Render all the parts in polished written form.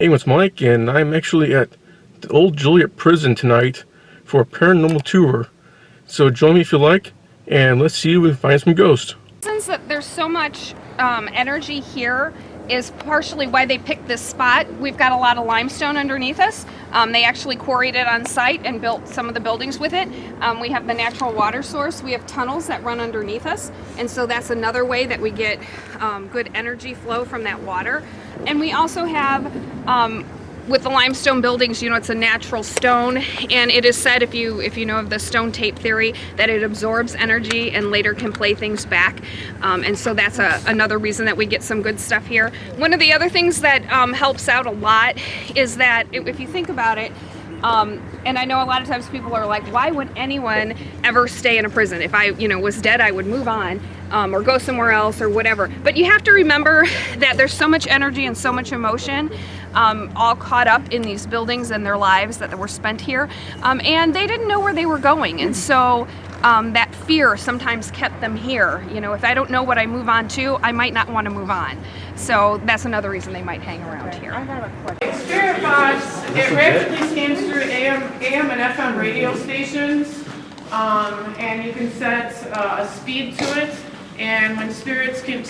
Hey, it's Mike, and I'm actually at the old Joliet Prison tonight for a paranormal tour. So join me if you like, and let's see if we can find some ghosts. Since that there's so much energy here is partially why they picked this spot. We've got a lot of limestone underneath us. They actually quarried it on site and built some of the buildings with it. We have the natural water source. We have tunnels that run underneath us, and so that's another way that we get good energy flow from that water. And we also have with the limestone buildings, you know, it's a natural stone, and it is said, if you know of the stone tape theory, that it absorbs energy and later can play things back. And so that's another reason that we get some good stuff here. One of the other things that helps out a lot is that if you think about it, and I know a lot of times people are like, why would anyone ever stay in a prison? If I, was dead, I would move on or go somewhere else or whatever. But you have to remember that there's so much energy and so much emotion all caught up in these buildings and their lives that were spent here. And they didn't know where they were going. And so that fear sometimes kept them here. If I don't know what I move on to, I might not want to move on. So that's another reason they might hang around here. I have a question. Spirit Box, it rapidly scans through AM and FM radio stations, and you can set a speed to it. And when spirits can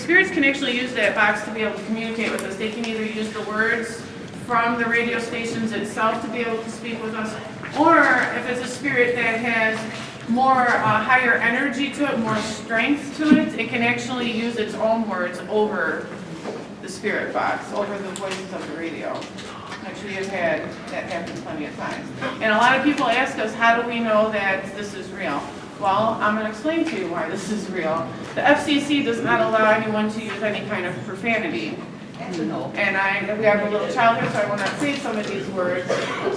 actually use that box to be able to communicate with us. They can either use the words from the radio stations itself to be able to speak with us, or if it's a spirit that has more higher energy to it, more strength to it, it can actually use its own words over the spirit box, over the voices of the radio. Actually, I've had that happen plenty of times. And a lot of people ask us, how do we know that this is real? Well, I'm going to explain to you why this is real. The FCC does not allow anyone to use any kind of profanity. And we have a little child here, so I will not say some of these words.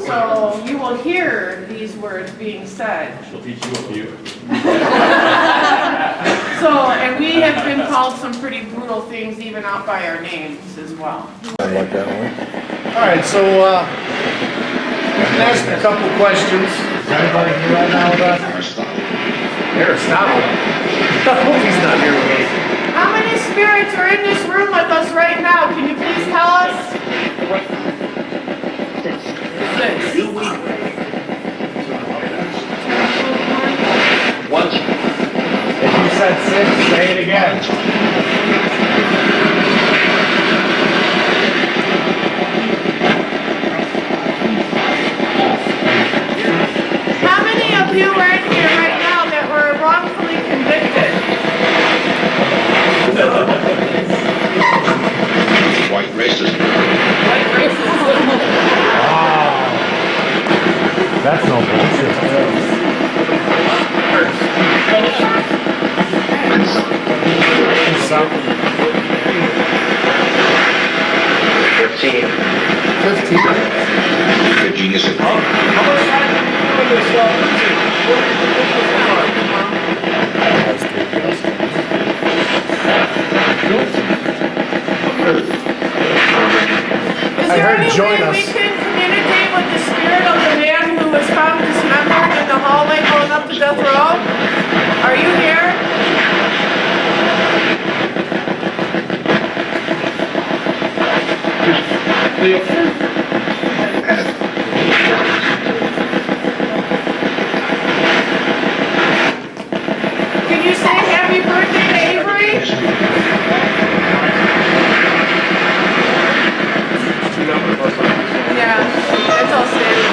So you will hear these words being said. She'll teach you a few. And we have been called some pretty brutal things, even out by our names as well. I like that one. All right, so you can ask a couple questions. Is anybody here right now with us? Aristotle. He's not here with us. How many spirits are in this room with us right now? Can you please tell us? 6. If you said 6, say it again. How many of you are in here right now that were wrongfully convicted? White racist. White racist. Wow. That's no bullshit. 15. You're a genius at How much time have you been doing Is there any way we can communicate with the spirit of the man who was found dismembered in the hallway going up to death row? Are you here? Can you say happy birthday to Avery? Yeah, that's all standing.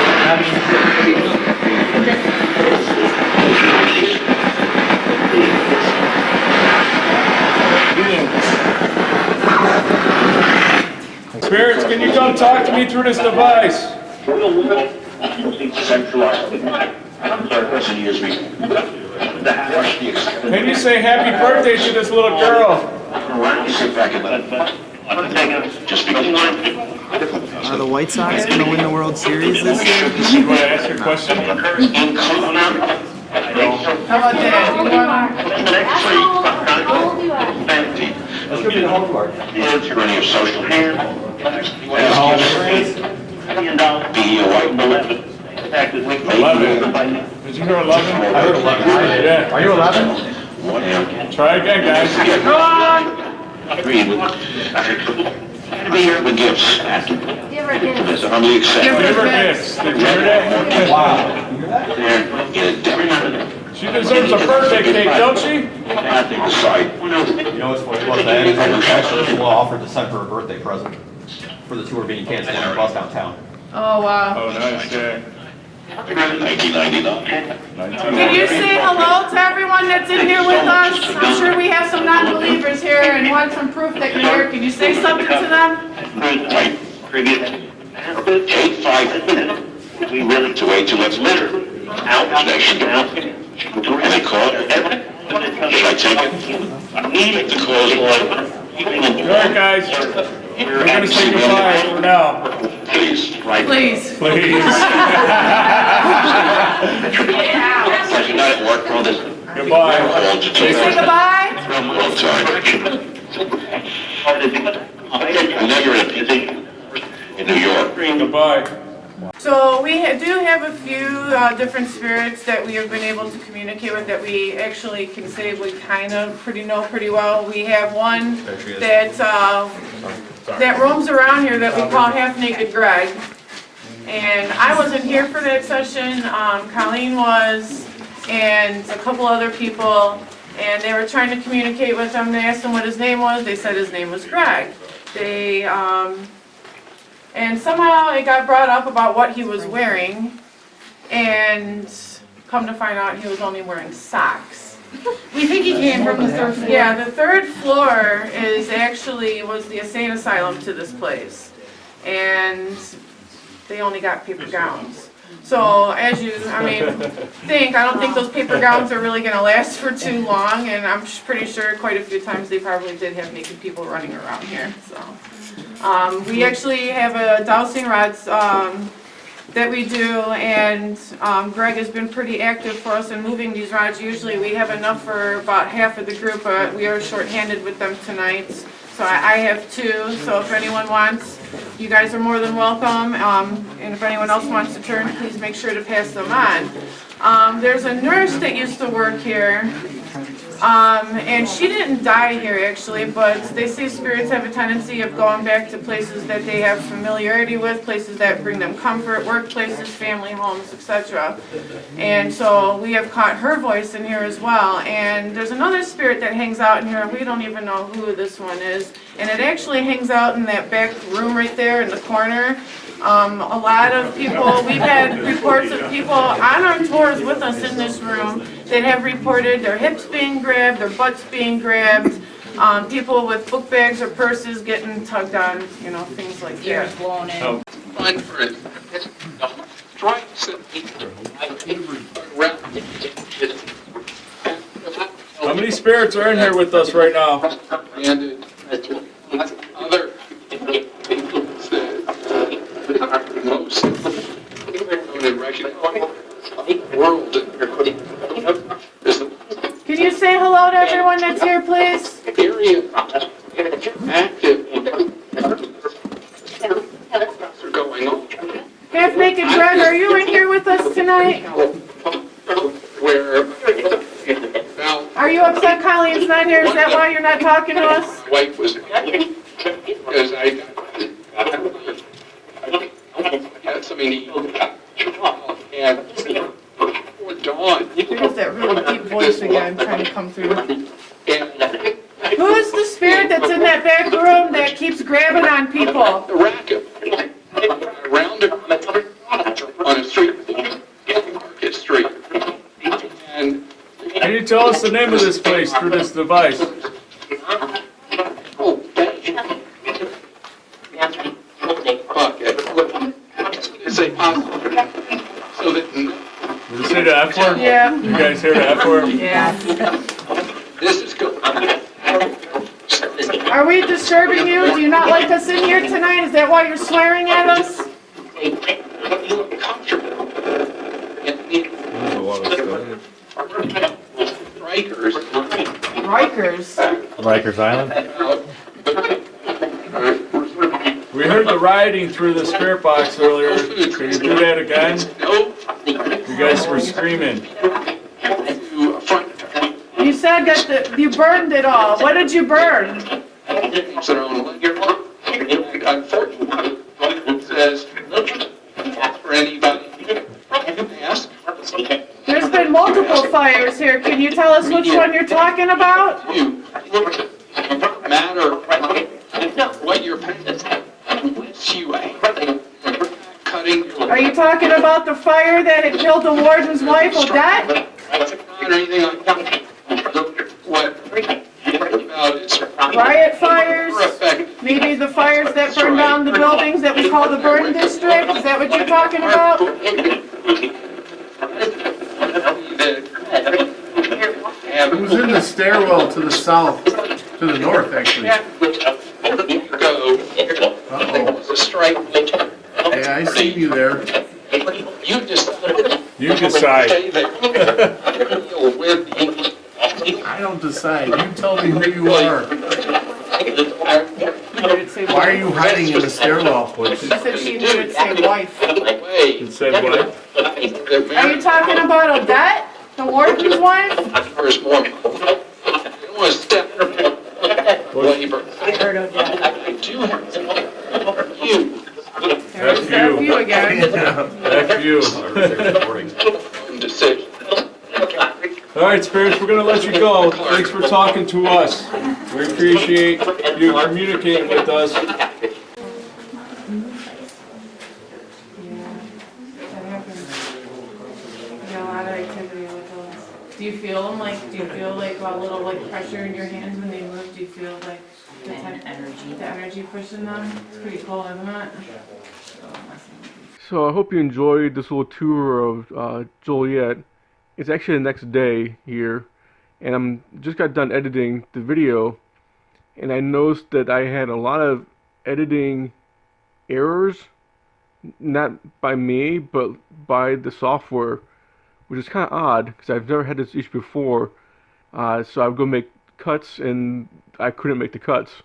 Spirits, can you come talk to me through this device? Can you say happy birthday to this little girl? Are the White Sox going to win the World Series this year? You want to ask your question? How about that? Let's go to the homework. Running of social hand. Be a white 11. 11. Did you hear 11? I heard 11. Yeah. Are you 11? Try again, guys. Come on! Agreed with be here with gifts. As humbly accepted. Give her gifts. Did you hear that? Wow. She deserves a birthday cake, don't she? The site. You know what's funny about that? Is actually we'll offer to send her a birthday present for the tour being canceled on the bus downtown. Oh, wow. Oh, nice, yeah. 1999. Can you say hello to everyone that's in here with us? I'm sure we have some non-believers here and want some proof that you're here. Can you say something to them? 8-5. We really to wait till it's later. Out next down. And they call it. Should I take it? Take the calls. All right, guys. We're going to say goodbye for now. Please. Please. Please. You're not at work, brothers. Goodbye. Can you say goodbye? Long time. I know you're in New York. Goodbye. So we do have a few different spirits that we have been able to communicate with that we actually can say we kind of know pretty well. We have one that roams around here that we call Half Naked Greg. And I wasn't here for that session. Colleen was, and a couple other people, and they were trying to communicate with him. They asked him what his name was. They said his name was Greg. And somehow it got brought up about what he was wearing, and come to find out he was only wearing socks. We think he came from the third floor. Yeah, the third floor was the insane asylum to this place. And they only got paper gowns. So as I don't think those paper gowns are really gonna last for too long, and I'm pretty sure quite a few times they probably did have naked people running around here, so. We actually have a dowsing rods that we do, and Greg has been pretty active for us in moving these rods. Usually we have enough for about half of the group, but we are short-handed with them tonight. So I have two, so if anyone wants, you guys are more than welcome. And if anyone else wants to turn, please make sure to pass them on. There's a nurse that used to work here. And she didn't die here actually, but they say spirits have a tendency of going back to places that they have familiarity with, places that bring them comfort, workplaces, family homes, etc. And so we have caught her voice in here as well. And there's another spirit that hangs out in here, and we don't even know who this one is. And it actually hangs out in that back room right there in the corner. A lot of people, we've had reports of people on our tours with us in this room that have reported their hips being grabbed, their butts being grabbed, people with book bags or purses getting tugged on, things like that. Ears blown in. Fine for it. Try How many spirits are in here with us right now? and other most world Can you say hello to everyone that's here, please? area active are going on. Half Naked Greg, are you in here with us tonight? Where Are you upset Colleen's not here? Is that why you're not talking to us? my wife was because I had something to eat and before dawn. There's that really deep voice again trying to come through. And Who is the spirit that's in that back room that keeps grabbing on people? the racket around on a street, Market Street. And Can you tell us the name of this place through this device? oh, say possible. So that Did you say the F word? Yeah. You guys hear the F word? Yeah. this is good. Are we disturbing you? Do you not like us in here tonight? Is that why you're swearing at us? Comfortable. Rikers. Rikers Island? We heard the rioting through the spirit box earlier. Can you do that again? You guys were screaming. You said that you burned it all. What did you burn? Unfortunately, tell us which one you're talking about? Matter what your past lets you cutting. Are you talking about the fire that had killed the warden's wife, Odette? Or anything like that. What about its Riot fires? Maybe the fires that burned down the buildings that we call the burn district? Is that what you're talking about? Who's in the stairwell to the south, to the north, actually? Uh-oh. Yeah, I see you there. You decide. I don't decide. You tell me who you are. Why are you hiding in the stairwell? She said she knew it'd say wife. It said what? Are you talking about Odette? The warden's wife? I heard Odette. There's you. you again. F you. All right, spirits, we're gonna let you go. Thanks for talking to us. We appreciate you communicating with us. That happens. You got a lot of activity with those. Do you feel them do you feel like a little pressure in your hands when they move? Do you feel like the energy pushing them? It's pretty cool, isn't it? So I hope you enjoyed this little tour of Joliet. It's actually the next day here, and I'm just got done editing the video, and I noticed that I had a lot of editing errors, not by me, but by the software, which is kind of odd because I've never had this issue before. So I would go make cuts, and I couldn't make the cuts.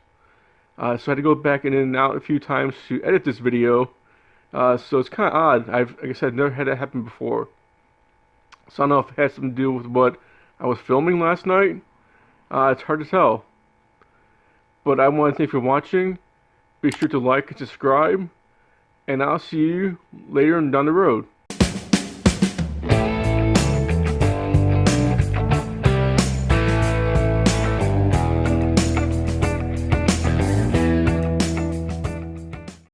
So I had to go back in and out a few times to edit this video. So it's kind of odd. Like I said, never had that happen before. So I don't know if it has something to do with what I was filming last night. It's hard to tell. But I want to thank you for watching. Be sure to like and subscribe. And I'll see you later and down the road.